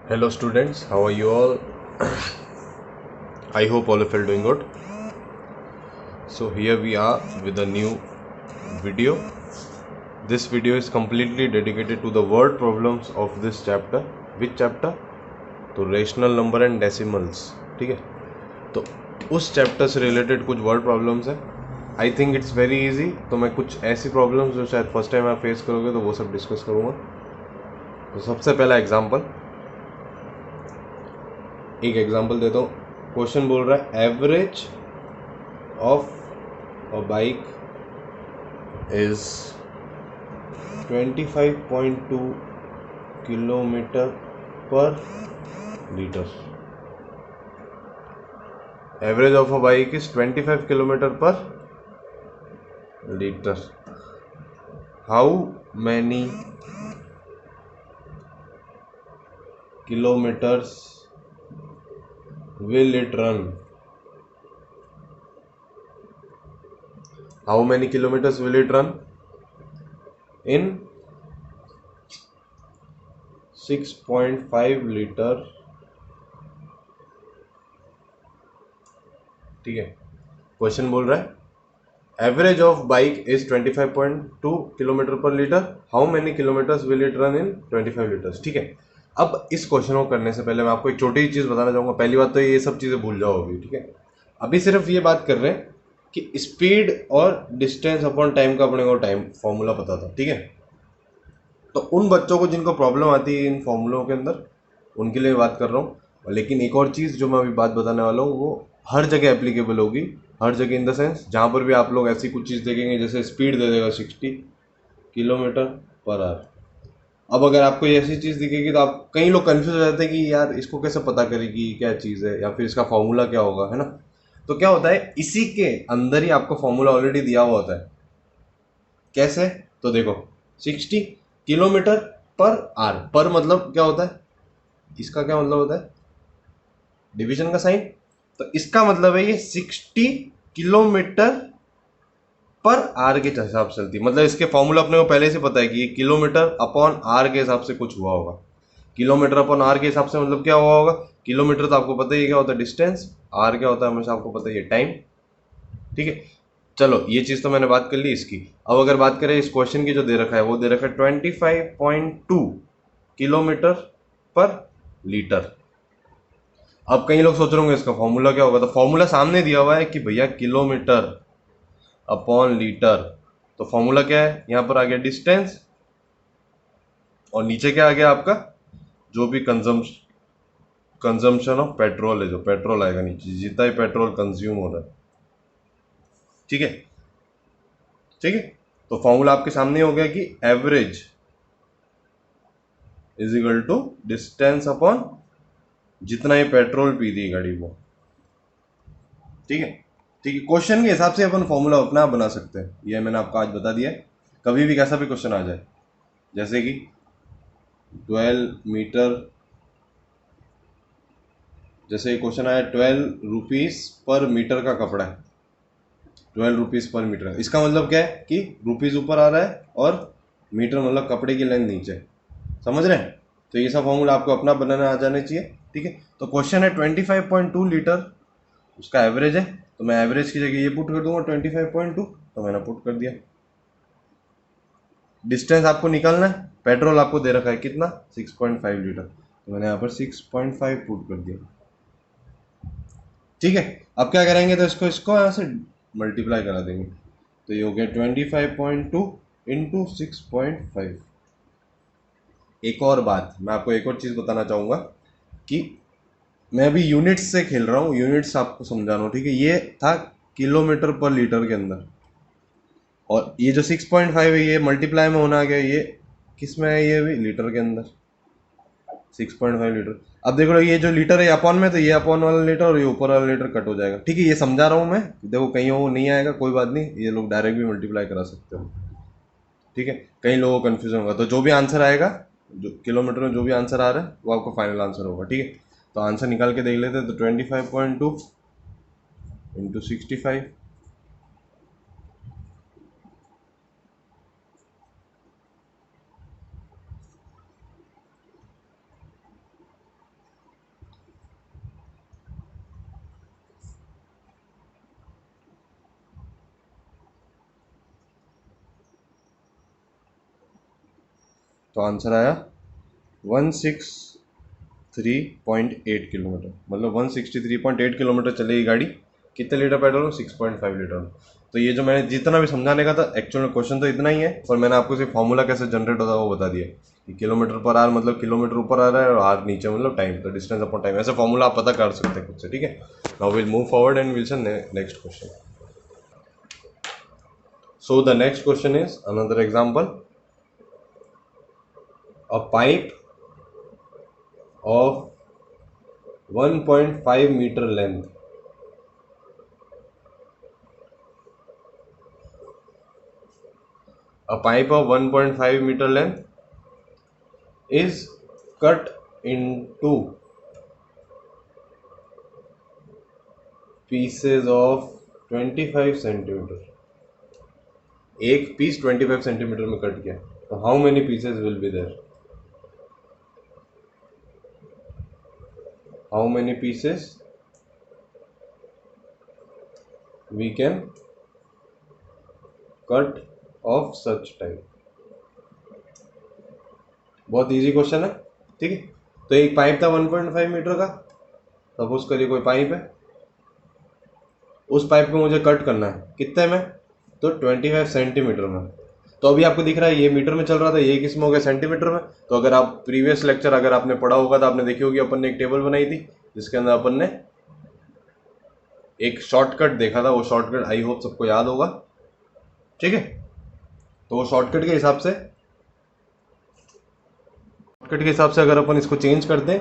Hello students, how are you all? I hope all of you are doing good. So here we are with a new video. This video is completely dedicated to the word problems of this chapter. Which chapter? तो rational number and decimals. ठीक है, तो उस chapter से related कुछ word problems है. I think it's very easy. तो मैं कुछ ऐसी प्रॉब्लम्स जो शायद फर्स्ट टाइम आप फेस करोगे तो वो सब डिस्कस करूँगा. तो सबसे पहला एग्जाम्पल, एक एग्जाम्पल देता हूँ. क्वेश्चन बोल रहा है average of a bike is 25.2 kilometre per litre. Average of a bike is 25 kilometre per litre. How many kilometres will it run? How many kilometers will it run in 6.5 litre. ठीक है, question बोल रहा है average of bike is 25.2 kilometre per litre. How many kilometres will it run in 25 litres. ठीक है, अब इस question को करने से पहले मैं आपको एक छोटी चीज़ बताना चाहूँगा. पहली बात तो ये सब चीज़ें भूल जाओ अभी. ठीक है, अभी सिर्फ ये बात कर रहे हैं कि स्पीड और डिस्टेंस अपॉन टाइम का अपने को टाइम फॉर्मूला पता था. ठीक है, तो उन बच्चों को जिनको प्रॉब्लम आती है इन फॉर्मूलों के अंदर, उनके लिए बात कर रहा हूँ. लेकिन एक और चीज़ जो मैं अभी बात बताने वाला हूँ वो हर जगह एप्लीकेबल होगी. हर जगह इन द सेंस जहाँ पर भी आप लोग ऐसी कुछ चीज़ देखेंगे जैसे स्पीड दे देगा 60 किलोमीटर पर आवर. अब अगर आपको ऐसी चीज़ दिखेगी तो आप, कई लोग कन्फ्यूज हो जाते हैं कि यार इसको कैसे पता करेगी, क्या चीज़ है, या फिर इसका फॉर्मूला क्या होगा, है ना. तो क्या होता है, इसी के अंदर ही आपको फॉर्मूला ऑलरेडी दिया हुआ होता है. कैसे? तो देखो, 60 किलोमीटर पर आर. पर मतलब क्या होता है, इसका क्या मतलब होता है, डिवीजन का साइन. तो इसका मतलब है ये 60 किलोमीटर पर आर के हिसाब से चलती है. मतलब इसके फॉर्मूला अपने को पहले से पता है कि ये किलोमीटर अपॉन आर के हिसाब से कुछ हुआ होगा. किलोमीटर अपॉन आर के हिसाब से मतलब क्या हुआ होगा, किलोमीटर तो आपको पता ही क्या होता है डिस्टेंस, आर क्या होता है हमेशा आपको पता ही है टाइम. ठीक है, चलो ये चीज़ तो मैंने बात कर ली इसकी. अब अगर बात करें इस क्वेश्चन की, जो दे रखा है वो दे रखा है 25.2 किलोमीटर पर लीटर. अब कई लोग सोच रहे होंगे इसका फॉर्मूला क्या होगा. तो फॉर्मूला सामने दिया हुआ है कि भैया किलोमीटर अपॉन लीटर. तो फॉर्मूला क्या है, यहाँ पर आ गया डिस्टेंस और नीचे क्या आ गया आपका, जो भी कंजम्पशन ऑफ पेट्रोल है, जो पेट्रोल आएगा नीचे, जितना ही पेट्रोल कंज्यूम हो रहा है. ठीक है, ठीक है. तो फॉर्मूला आपके सामने हो गया कि average is equal to distance upon जितना ही पेट्रोल पी दी गाड़ी वो. ठीक है, ठीक है. क्वेश्चन के हिसाब से अपन फॉर्मूला अपना बना सकते हैं. ये मैंने आपको आज बता दिया है. कभी भी कैसा भी क्वेश्चन आ जाए, जैसे कि 12 मीटर, जैसे क्वेश्चन आया 12 रुपीज़ पर मीटर का कपड़ा है, 12 रुपीज़ पर मीटर. इसका मतलब क्या है कि रुपीज़ ऊपर आ रहा है और मीटर मतलब कपड़े की लेंथ नीचे. समझ रहे हैं. तो ये सब फॉर्मूला आपको अपना बनाना आ जाने चाहिए. ठीक है, तो क्वेश्चन है 25.2 लीटर, उसका एवरेज है. तो मैं एवरेज की जगह ये पुट कर दूंगा 25.2. तो मैंने पुट कर दिया. डिस्टेंस आपको निकालना है, पेट्रोल आपको दे रखा है कितना, 6.5 लीटर. तो मैंने यहाँ पर 6.5 पुट कर दिया. ठीक है, अब क्या करेंगे, तो इसको इसको यहाँ से मल्टीप्लाई करा देंगे. तो ये हो गया 25.2 इंटू 6.5. एक और बात मैं आपको एक और चीज़ बताना चाहूँगा कि मैं अभी यूनिट्स से खेल रहा हूँ, यूनिट्स आपको समझा रहा हूँ. ठीक है, ये था किलोमीटर पर लीटर के अंदर, और ये जो 6.5 है ये मल्टीप्लाई में होना आ गया, ये किस में है, ये भी लीटर के अंदर 6.5 लीटर. अब देखो ये जो लीटर है अपॉन में, तो ये अपॉन वाला लीटर और ये ऊपर वाला लीटर कट हो जाएगा. ठीक है, ये समझा रहा हूँ मैं. देखो कहीं वो नहीं आएगा, कोई बात नहीं, ये लोग डायरेक्ट भी मल्टीप्लाई करा सकते हो. ठीक है, कई लोगों को कन्फ्यूजन होगा. तो जो भी आंसर आएगा, जो किलोमीटर में जो भी आंसर आ रहा है वो आपको फाइनल आंसर होगा. ठीक है, तो आंसर निकाल के देख लेते हैं. तो 25.2 इंटू 65, तो आंसर आया 163.8 किलोमीटर, मतलब 163.8 किलोमीटर चलेगी गाड़ी। कितने लीटर पेट्रोल? 6.5 लीटर। तो ये जो मैंने जितना भी समझाने का था, एक्चुअल में क्वेश्चन तो इतना ही है, पर मैंने आपको सिर्फ फॉर्मूला कैसे जनरेट होता है वो बता दिया कि किलोमीटर पर आर मतलब किलोमीटर ऊपर आ रहा है और आर नीचे मतलब टाइम, तो डिस्टेंस अपॉन टाइम, ऐसे फॉर्मूला आप पता कर सकते हैं खुद से, ठीक है। Now will move forward and will see next question. So the next question is another example. A pipe of 1.5 meter length of 1.5 meter length is cut into pieces of 25 centimeter. एक पीस 25 सेंटीमीटर में cut गया, तो how many pieces will be there? How many pieces we can cut of such type? बहुत easy question है, ठीक है। तो एक पाइप था 1.5 मीटर का, सपोज करिए कोई पाइप है, उस पाइप को मुझे कट करना है कितने में? तो 25 सेंटीमीटर में। तो अभी आपको दिख रहा है ये मीटर में चल रहा था, ये किस में हो गया? सेंटीमीटर में। तो अगर आप प्रीवियस लेक्चर अगर आपने पढ़ा होगा तो आपने देखी होगी, अपन ने एक टेबल बनाई थी जिसके अंदर अपन ने एक शॉर्टकट देखा था, वो शॉर्टकट आई होप सबको याद होगा, ठीक है। तो वो शॉर्टकट के हिसाब से अगर अपन इसको चेंज कर दें,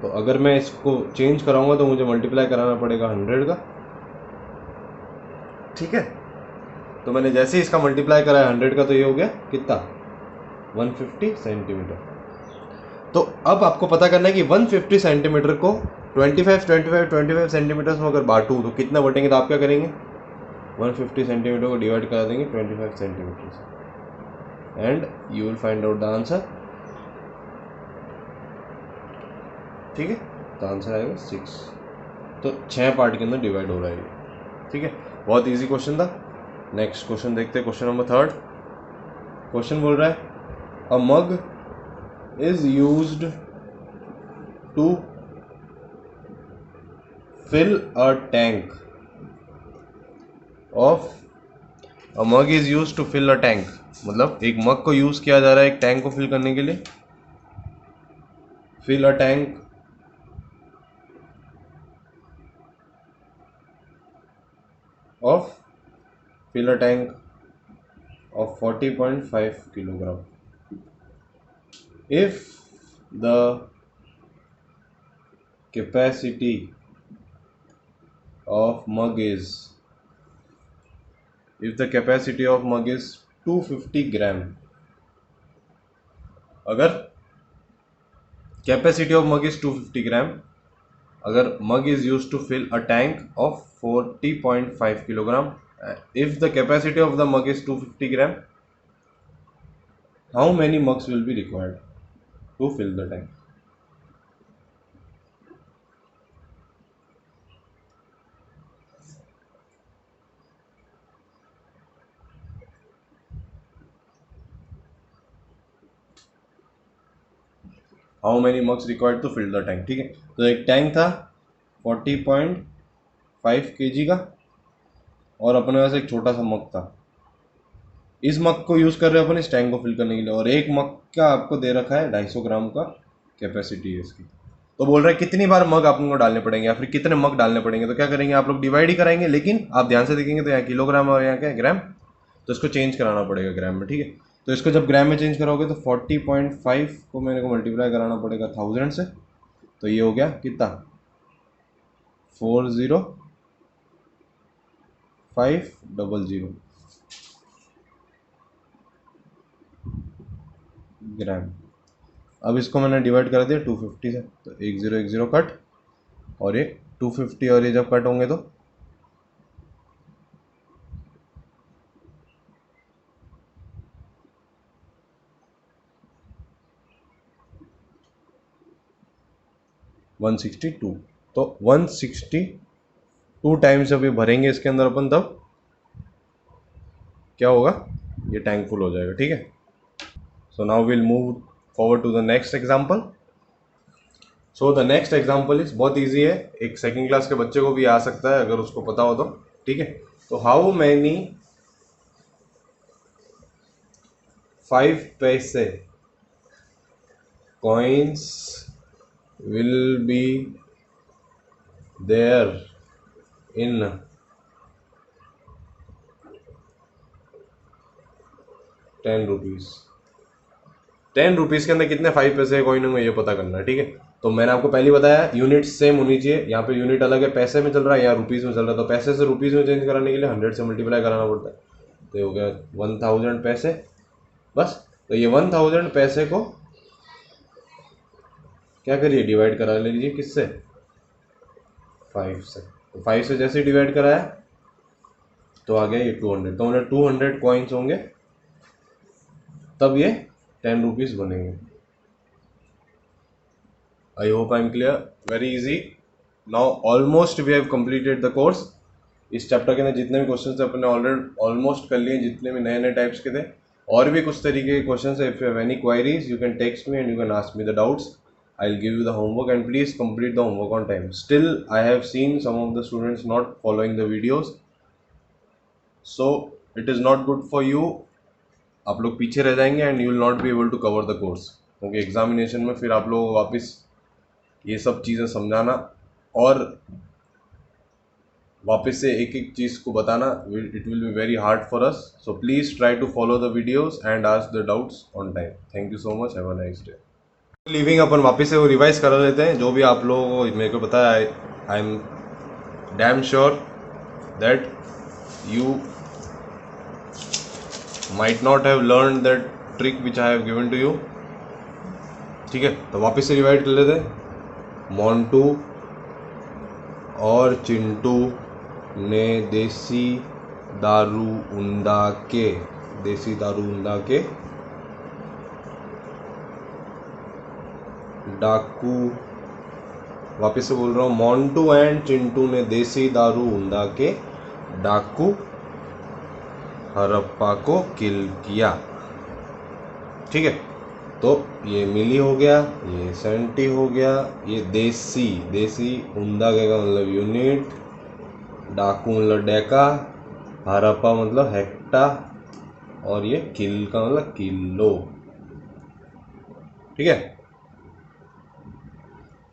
तो अगर मैं इसको चेंज कराऊंगा तो मुझे मल्टीप्लाई कराना पड़ेगा 100 का, ठीक है। तो मैंने जैसे ही इसका मल्टीप्लाई करा है 100 का, तो ये हो गया कितना? 150 सेंटीमीटर। तो अब आपको पता करना है कि 150 सेंटीमीटर को 25 सेंटीमीटर में अगर बांटूं तो कितना बटेंगे? तो आप क्या करेंगे? 150 सेंटीमीटर को डिवाइड करा देंगे 25 सेंटीमीटर से, and you will find out the answer, ठीक है। तो आंसर आएगा 6। तो 6 पार्ट के अंदर डिवाइड हो रहा है ये, ठीक है। बहुत इजी क्वेश्चन था। नेक्स्ट क्वेश्चन देखते हैं, क्वेश्चन नंबर 3। क्वेश्चन बोल रहा है a mug is used to fill a tank of, a mug is used to fill a tank, मतलब एक मग को यूज किया जा रहा है एक टैंक को फिल करने के लिए। Fill a tank of 40.5 kilogram. If the capacity of mug is 250 gram, अगर capacity of mug is 250 gram, अगर mug is use to fill a tank of 40.5 kilogram, if the capacity of the mug is 250 gram, how many mugs will be required to fill the tank? How many mugs required to fill the tank? ठीक है। तो एक tank था 40.5 kg का, और अपने पास एक छोटा सा मग था। इस मग को यूज कर रहे हैं अपन इस टैंक को फिल करने के लिए, और एक मग का आपको दे रखा है 250 ग्राम का कैपेसिटी है इसकी। तो बोल रहा है कितनी बार मग आपको डालने पड़ेंगे या फिर कितने मग डालने पड़ेंगे। तो क्या करेंगे आप लोग? डिवाइड ही कराएंगे, लेकिन आप ध्यान से देखेंगे तो यहाँ किलोग्राम और यहाँ क्या है? ग्राम। तो इसको चेंज कराना पड़ेगा ग्राम में, ठीक है। तो इसको जब ग्राम में चेंज कराओगे तो 40.5 को मेरे को मल्टीप्लाई कराना पड़ेगा 1000 से, तो ये हो गया कितना? 40500 ग्राम। अब इसको मैंने डिवाइड कर दिया 250 से, तो 1010 कट, और ये 250 और ये जब कट होंगे तो 162। तो 162 टाइम्स जब ये भरेंगे इसके अंदर अपन, तब क्या होगा? ये टैंक फुल हो जाएगा, ठीक है। So now we'll move forward to the next example. So the next example is बहुत easy है, एक सेकेंड क्लास के बच्चे को भी आ सकता है अगर उसको पता हो तो, ठीक है. तो how many 5 पैसे coins will be there in 10 rupees. 10 rupees के अंदर कितने 5 पैसे कॉइन होंगे ये पता करना है, ठीक है. तो मैंने आपको पहले बताया यूनिट सेम होनी चाहिए. यहाँ पे यूनिट अलग है, पैसे में चल रहा है, यहाँ रुपीज़ में चल रहा है. तो पैसे से रुपीज़ में चेंज कराने के लिए 100 से मल्टीप्लाई कराना पड़ता है. तो ये हो गया 1000 पैसे बस. तो ये 1000 पैसे को क्या करिए, डिवाइड करा लीजिए किससे, 5 से. तो 5 से जैसे डिवाइड कराया तो आ गया ये 200. तो उन्हें 200 कॉइन्स होंगे तब ये 10 रुपीज़ बनेंगे. I hope I am clear. Very easy. Now almost we have completed the course. इस चैप्टर के अंदर जितने भी क्वेश्चन थे अपने ऑलमोस्ट कर लिए, जितने भी नए नए टाइप्स के थे. और भी कुछ तरीके के क्वेश्चन है. If you have any queries you can text me and you can ask me the doubts. I will give you the homework and please complete the homework on time. Still I have seen some of the students not following the videos, so it is not good for you. आप लोग पीछे रह जाएंगे and you will not be able to cover the course. क्योंकि examination में फिर आप लोगों को वापस ये सब चीज़ें समझाना और वापस से एक एक चीज़ को बताना, it will be very hard for us. So please try to follow the videos and ask the doubts on time. Thank you so much. Have a nice day. Living अपन वापस से वो रिवाइज करा लेते हैं जो भी आप लोगों को मेरे को पता है. I am damn sure that you might not have learned that trick which I have given to you. ठीक है, तो वापस से रिवाइड कर लेते हैं. मोंटू और चिंटू ने देसी दारू उंडा के डाकू. वापस से बोल रहा हूँ, मोंटू एंड चिंटू ने देसी दारू उंडा के डाकू हरप्पा को किल किया. ठीक है, तो ये मिली हो गया, ये सेंटी हो गया, ये देसी उंदा के का मतलब यूनिट, डाकू मतलब डेका, हरप्पा मतलब हेक्टा और ये किल का मतलब किलो. ठीक है,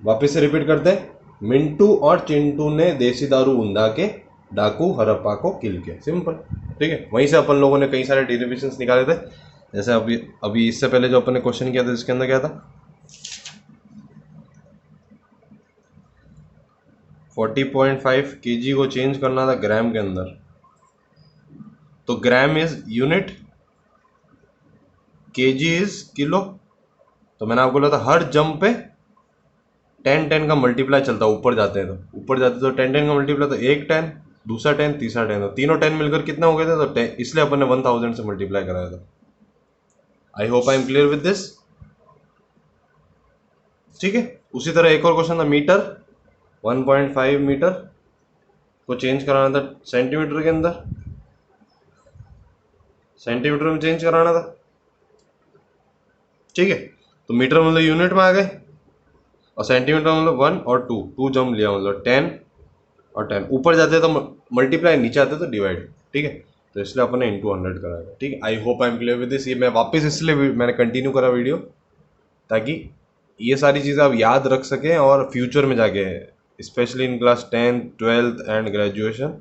वापस से रिपीट करते हैं. मिंटू और चिंटू ने देसी दारू उंदा के डाकू हरप्पा को किल किया. सिंपल. ठीक है, वहीं से अपन लोगों ने कई सारे डेरिवेशंस निकाले थे. जैसे अभी इससे पहले जो अपन ने क्वेश्चन किया था इसके अंदर क्या था, 40.5 kg को चेंज करना था ग्राम के अंदर. तो gram is unit, KG is kilo. तो मैंने आपको बोला था हर जंप पे 10 का मल्टीप्लाई चलता. ऊपर जाते हैं तो 10 का मल्टीप्लाई, तो एक 10, दूसरा 10, तीसरा 10, तो तीनों 10 मिलकर कितना हो गए थे, तो 10, इसलिए अपन ने 1000 से मल्टीप्लाई कराया था. आई hope I am clear with this. ठीक है, उसी तरह एक और क्वेश्चन था. मीटर 1.5 मीटर को चेंज कराना था सेंटीमीटर के अंदर, सेंटीमीटर में चेंज कराना था. ठीक है, तो मीटर मतलब यूनिट में आ गए और सेंटीमीटर मतलब 1 और 2 जम लिया, मतलब 10 और 10. ऊपर जाते तो मल्टीप्लाई, नीचे आते तो डिवाइड. ठीक है, तो इसलिए अपन ने इंटू 100 कराया. ठीक है, आई hope I am clear with this. ये मैं वापस इसलिए मैंने कंटिन्यू करा वीडियो ताकि ये सारी चीज़ें आप याद रख सकें और फ्यूचर में जाके, specially in class 10th 12th and graduation,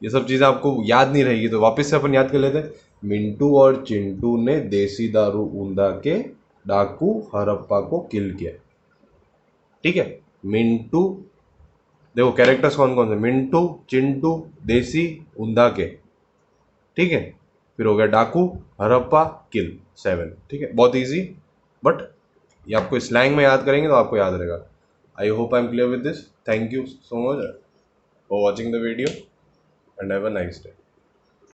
ये सब चीज़ें आपको याद नहीं रहेगी. तो वापस से अपन याद कर लेते हैं. मिंटू और चिंटू ने देसी दारू ऊंधा के डाकू हरप्पा को किल किया. ठीक है, मिंटू, देखो कैरेक्टर्स कौन कौन से, मिंटू, चिंटू, देसी, ऊंधा के. ठीक है, फिर हो गया डाकू, हरप्पा, किल, 7. ठीक है, बहुत इजी, बट ये आपको स्लैंग में याद करेंगे तो आपको याद रहेगा. आई hope I am clear with this. Thank you so much for watching the video and have a nice day.